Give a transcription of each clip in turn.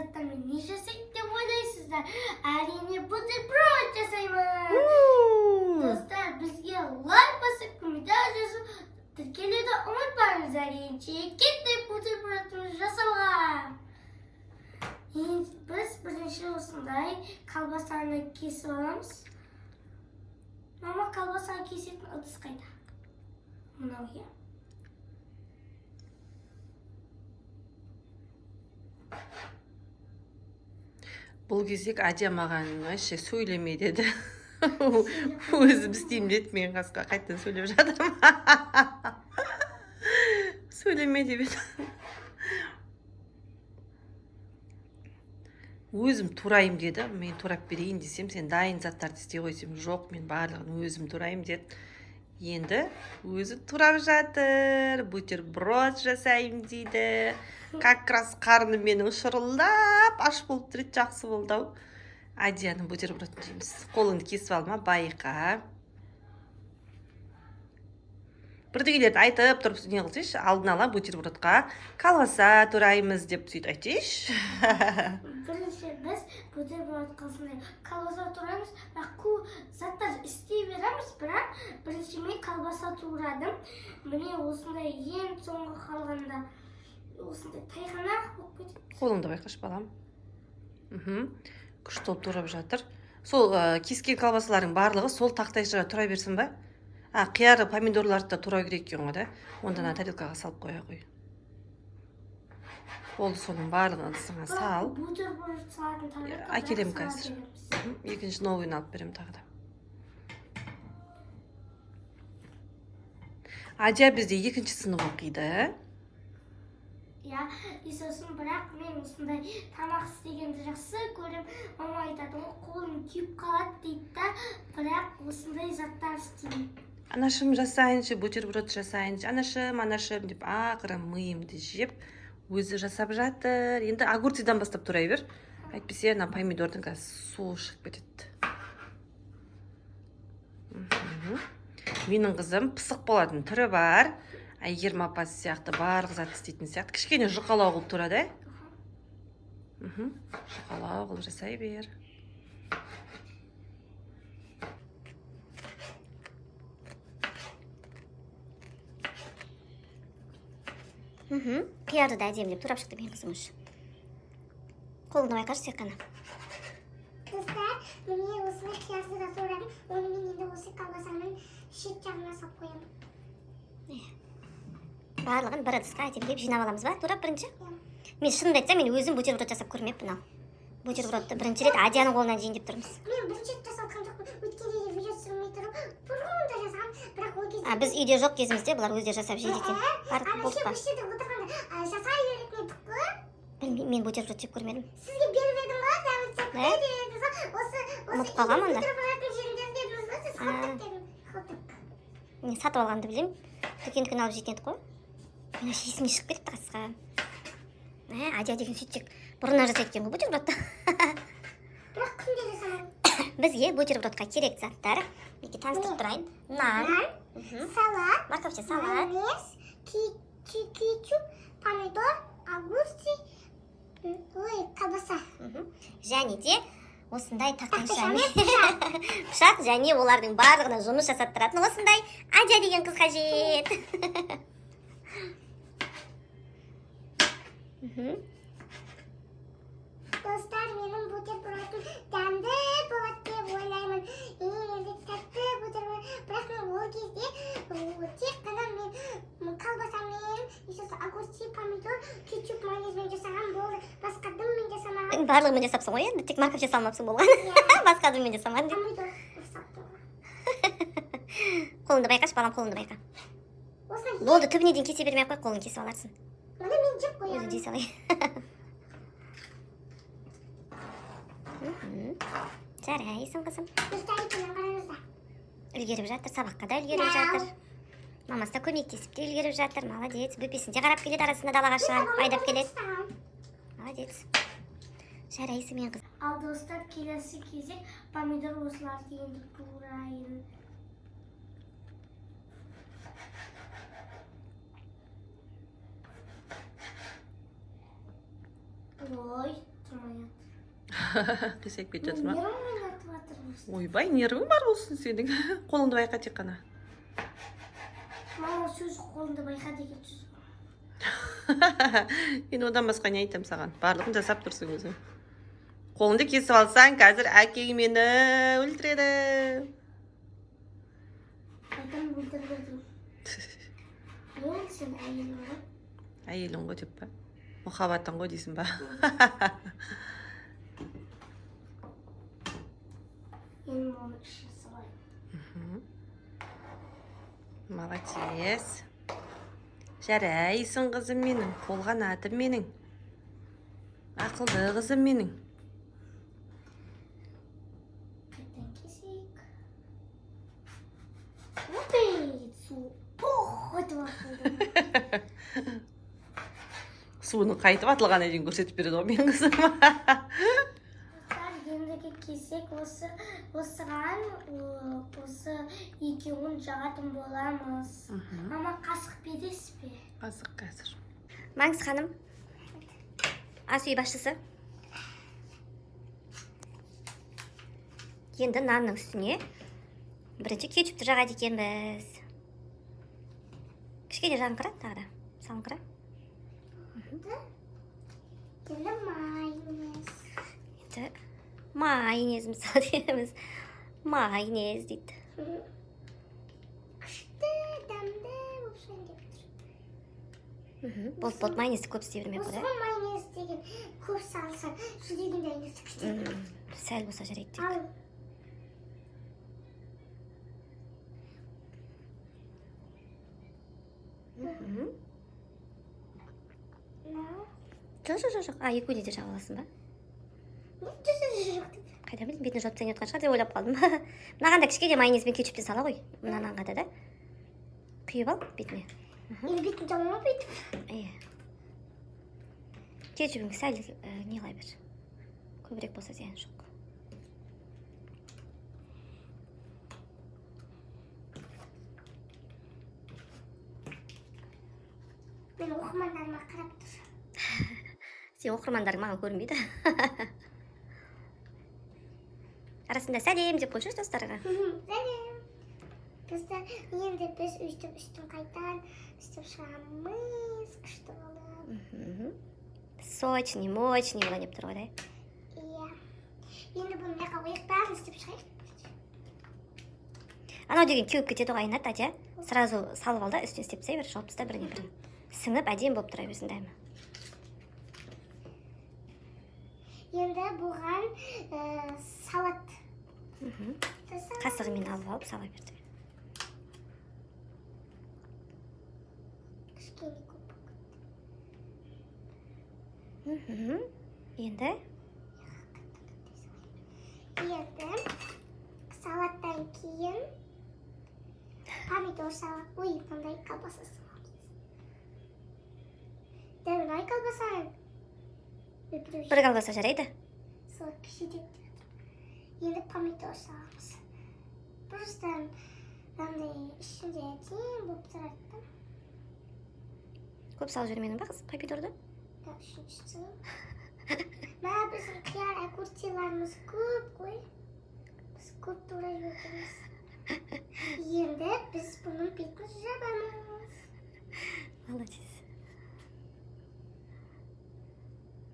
zаттармен не жасайды деп ойлайсыздар? Әрине бутерброд жасаймын. Достар, бізге лайк басып, комментарий жазып, тіркелуді ұмытпаңыз. Әрине, кеттік бутербродымызды жасауға. Біз бірінші осындай колбасаны кесіп аламыз. Мама, колбасаны кесетін ыдыс қайда? Мынау я. Бұл кезек Адия маған вообще сөйлеме деді. Өзім істеймін деді, мен қасқа қайтадан сөйлеп жатырмын. Сөйлеме деп еді. Өзім турайым деді. Мен турап берейін десем, сен дайын заттарды істей қойсам, жоқ, мен барлығын өзім турайым деді. Енді өзі турап жатыр. Бутерброд жасайым дейді. Как раз қарны менің шырылдап, аш болып тұрады, жақсы болды ау. Адияның бутербродын жейміз. Қолыңды кесіп алма, байқа. Бірдеңелерді айтып тұрып, не қылсайшы, алдын ала бутербродқа колбаса тураймыз деп сөйтіп айтайшы. Бірінші біз бутерброд қылсындай колбаса тураймыз, бірақ көп заттар істей береміз, бірақ бірінші мен колбаса турадым. Міне осындай ең соңғы қалғанда осындай тайғанақ болып кетеді. Қолыңды байқашы, балам. Күшті болып турап жатыр. Сол кескен колбасалардың барлығы сол тақтайшаға тура берсін ба? Қияр, помидорларды да тура керек екен ғой да. Онда тарелкаға салып қоя қой. Болды, соның барлығын ыдысыңа сал. Бутерброд салатын тарелка. Әкелем қазір. Екінші новыйын алып берем тағы да. Адия бізде екінші сынып оқиды. Я, сосын бірақ мен осындай тамақ істегенді жақсы көрем. Мама айтады, қолым күйіп қалады дейді да, бірақ осындай заттар істеймін. Анашым жасайыншы, бутерброд жасайыншы, анашым деп ақыры миымды жеп, өзі жасап жатыр. Енді огурциден бастап турай бер. Әйтпесе ана помидордың қазір суы шығып кетеді. Менің қызым пысық болатын түрі бар. Әйгерім апасы сияқты барлық зат істейтін сияқты. Кішкене жұқалау қылып тұрады. Жұқалау қылып жасай бер. Қиярды да әдемілеп турап шықты мен қызым үшін. Қолыңды байқашы тек қана. Достар, міне осындай қиярды да турадым. Оны мен енді осы колбасаның шет жағына салып қоямын. Барлығын бір ыдысқа әдемілеп жинап аламыз ба? Турап бірінші? Мен шынымды айтсам, мен өзім бутерброд жасап көрмеппін ал. Бутербродты бірінші рет Адияның қолынан жейін деп тұрмыз. Мен бірінші рет жасап отырған жоқпын. Өткенде де видео түсірмей тұрып, бұрын да жасағам, бірақ ол кезде Біз үйде жоқ кезімізде бұлар өздері жасап жейді екен. Барлық болды па? Әнеше отырғанда жасай беретін едік қой. Білмеймін, мен бутерброд жеп көрмедім. Сізге беріп едім ғой, дәуітсек қойды. Ұмытып қалғам онда. Бутербродтың жерінде дедіңіз ғой, сіз хотық дедім. Мен сатып алғанды білем. Дүкендіктен алып жейтін едік қой. Мен есіме шығып кетіпті қасқа. Адия деген сөйтсек бұрыннан жасайды екен ғой бутербродты. Бірақ күнде жасамаймын. Бізге бутербродқа керек заттар. Неге таныстырып тұрайын. Нан, Салат, морковча салат, майонез, кетчуп, помидор, огурцы, колбаса. және де осындай тақтайшамен пышақ, және олардың барлығына жұмыс жасап тұратын осындай Адия деген қыз қажет. Достар, менің бутербродым дәмді болады деп ойлаймын. Енді тәтті бутерброд. Бірақ мен ол кезде тек қана мен колбасамен, огурцы, помидор, кетчуп, майонезбен жасаған болды. Басқа дыммен жасамаған. Барлығымен жасапсың ғой енді, тек морковча салмапсың болған. Басқа дыммен жасамадың деп. Помидор жасапты. Қолыңды байқашы, балам, қолыңды байқа. Болды, түбіне дейін кесе бермей қой, қолын кесіп аларсың. Мұны мен жеп Өзі қоямын. жей салай. Жарайсың қызым. Достар, екенін қараңыздар. Үлгеріп жатыр, сабаққа да үлгеріп жатыр. Мамасы да көмектесіп те үлгеріп жатыр. Молодец. Бөпесін де қарап келеді, арасында далаға шығарып, айдап келеді. Молодец. Жарайсың мен қызым. Ал достар, келесі кезек помидор осыларды енді турайын. Ой, Қисайып кетіп жатыр ма? Нервмен айтып жатырмын. Ойбай, нервің бар болсын сенің. Қолыңды байқа тек қана. Мама сөз қолында байқа деген сөз. Енді одан басқа не айтам саған? Барлығын жасап тұрсың өзің. Қолыңды кесіп алсаң, қазір әкең мені өлтіреді. Айтам өлтірбедім. Мен сен әйелің ғой. Әйелің ғой деп па? Мұхаббатың ғой дейсің ба? Мен оны іші салайын. Молодец. Жарайсың қызым менің, қолған атым менің. Ақылды қызым менің. Қайттан кесейік. Опей, су. Пух, өтіп атылды. Суының қайтып атылғаннан кейін көрсетіп береді ғой мен қызым. Ендігі кесек осыған осы екеуін жағатын боламыз. Мама қасық бересіз бе? Қасық қазір. Маңыз ханым. Ас үй басшысы. Енді нанның үстіне бірінші кетчупты жағады екенбіз. Кішкене жаңғыра тағы да. Салыңқыра. Енді майонез. Енді майонез мысалы дейміз. Майонез дейді. Күшті, дәмді болсын деп тұр. Болды, майонезді көп істей бермей қойды. Осыған майонез деген көп салса, жүдеген дәйнесі күшті. Сәл болса жарайды дейді. Ал. Жоқ. Екеуіне де жауа аласың ба? Жоқ. Қайда білдім, бетіне жауып тастайын жатқан шығар деп ойлап қалдым. Мынаған да кішкене майонез бен кетчуптен сала ғой. Мына нанға да. Құйып ал бетіне. Енді бетін жаума бүйтіп. Иә. Кетчупың сәл неғылай бер. Көбірек болса зиян жоқ. Мен оқырмандарыма қарап тұр. Сен оқырмандарың маған көрінбейді. Арасында сәлем деп қойшы достарға. Сәлем. Қыздар, енді біз үстім қайтан үстіп шығамыз. Күшті болады. Сочный, мощный болады деп тұр ғой, да? Иә. Енді бұны мына қойық бәрін үстіп шығайық. Анау деген кеуіп кетеді ғой, Айнат, әже. Сразу салып ал да, үстіне істеп тастай бер, жауып таста біріне бірін. Сіңіп әдем болып тұра берсін дәмі. Енді бұған салат. Қасығымен алып сала берді. Кішкене көп. Енді салаттан кейін помидор салат. Ой, қандай колбаса саламыз. Дәуін ай колбасаң. бір колбаса жарайды. Сол кішіден тұрады. Енді помидор саламыз. Просто андай ішінде әдем болып тұрады. Көп салып жүрменің ба қыз помидорды? Да, үшіншісі. Мә, біздің қияр огурциларымыз көп қой. Біз көп тура жүрміз. Енді біз бұның бетін жабамыз. Молодец.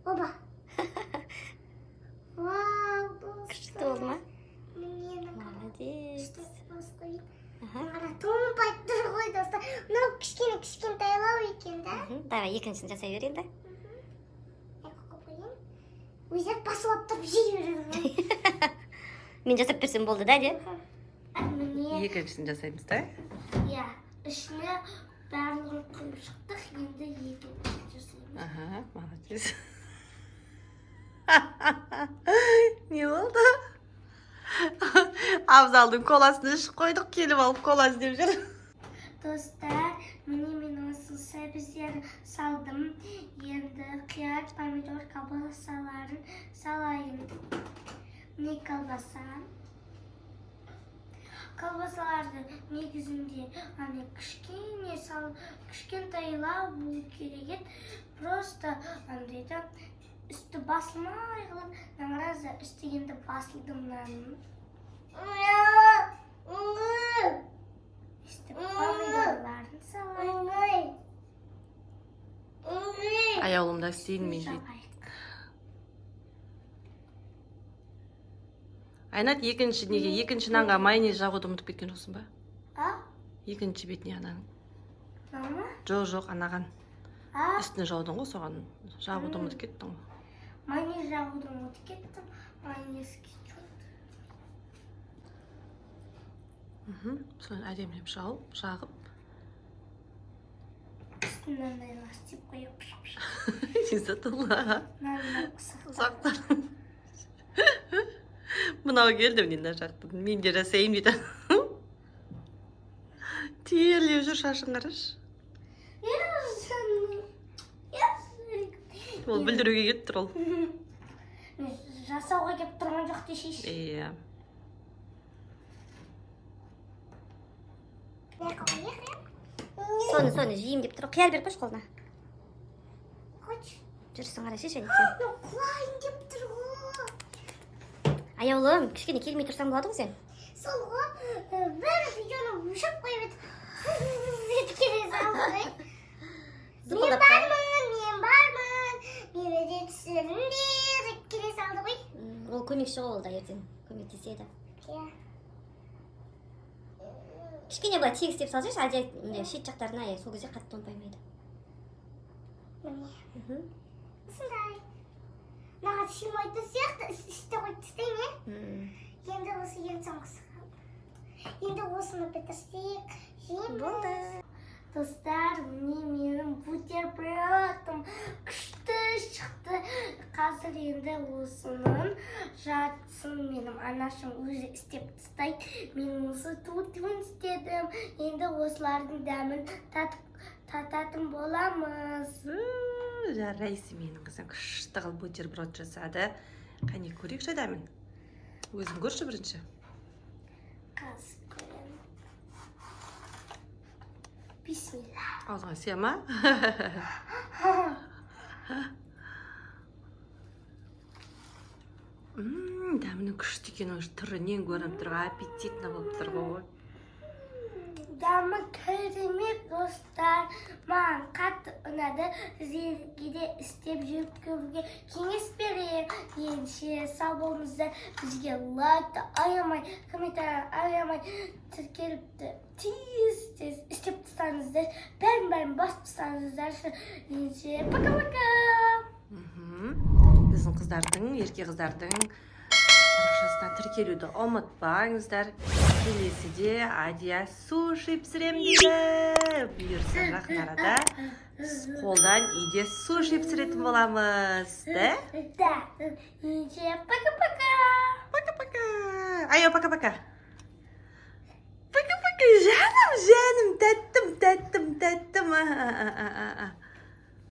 Оба. Вау, достар. Күшті болды ма? Менің Молодец. Ана томпайып тұр ғой, достар. Мынау кішкентайлау екен, да? Давай, екіншісін жасай бер енді. Өзер басып аптап жей береді. Мен жасап берсем болды да, де? Міне, Екіншісін жасаймыз да? иә, ішіне барлығын құйып шықтық, енді екіншісін жасаймыз. Ага, молодец. Не болды? Абзалдың коласын ішіп қойдық, келіп алып кола іздеп жүр. Достар, міне мен осы сәбіздерін салдым. Енді қияр, помидор, колбасаларын салайын. Міне колбаса. Колбасаларды негізінде кішкентайлау болу керек еді. Просто андайда Üstü basılmay kılıp naraza üstü yende basıldım lan. İşte pomidorlarını salayım. Ayağımda isteyinmeyin deydi. Айнат екінші нанға майонез жағуды ұмытып кеткен жоқсың ба? А? Екінші бетіне ананың. Мама? Жоқ, анаған. А? Үстіне жаудың ғой, соған жағуды ұмытып кеттің ғой. Майонез жағуды ұмытып кеттім. Майонез кетті. Соны әдемілеп жағып. Üstünden de lastik koyup. Изатулла. Нанна қысық. Сақтарым. Мынау келді менен жақтым. Мен де жасайын дейді. Терлеп жүр, шашын қарашы. Ол білдіруге кетіп тұр ол. Жасауға кеп тұрған жоқ дешейші. Иә. Соны жеймін деп тұр. Қияр беріп қойшы қолына. Хоч. Жүрсің қара шешен. Құлайын деп тұр ғой. Аяулым, кішкене келмей тұрсаң болады ғой сен. Сол ғой, бір видеоны ұшып қойып еді. Келе салды. Мен бармын. Мені де түсіріңдер. Келе салды ғой. Ол көмекші ғой ол да ертең. Көмектеседі. Кішкене былай тегіс деп салсайшы, әлде шет жақтарына сол кезде қатты тоңбаймайды. Міне. Осындай. Маған сыймайтын сияқты істе қойып тастайын, Енді осы ең соңғысы қалды. Енді осыны бітірсек, жейміз. Болды. Достар, міне менің бутербродым күшті шықты. Қазір енді осының жартысын менің анашым өзі істеп тастайды. Мен осы тутын істедім. Енді осылардың дәмін тататын боламыз. Жарайсың менің қызым. Күшті қылып бутерброд жасады. Қане көрейікші дәмін. Өзің көрші бірінші. Қазір көремін. Бисмилла. Аузыңа сия ма? Дәмінің күшті екенін түрінен көрініп тұр, аппетитті болып тұр ғой. Дәмі керемет, достар. Маған қатты ұнады. Сіздерге де істеп жүріп көруге кеңес берейін. Ендеше сау болыңыздар. Бізге лайкты аямай, комментарий аямай, тіркеліпті тез істеп тастаңыздар. Бәрін басып тастаңыздар. Ендеше пока-пока. Біздің қыздардың, ерке қыздардың парақшасына тіркелуді ұмытпаңыздар. Келесіде Адия суши пісірем дейді. Бұйырса жақын арада қолдан үйде суши пісіретін боламыз. Да? Да. Ендеше пока-пока. Пока-пока. Айо, пока-пока. Пока-пока, жаным, тәттім.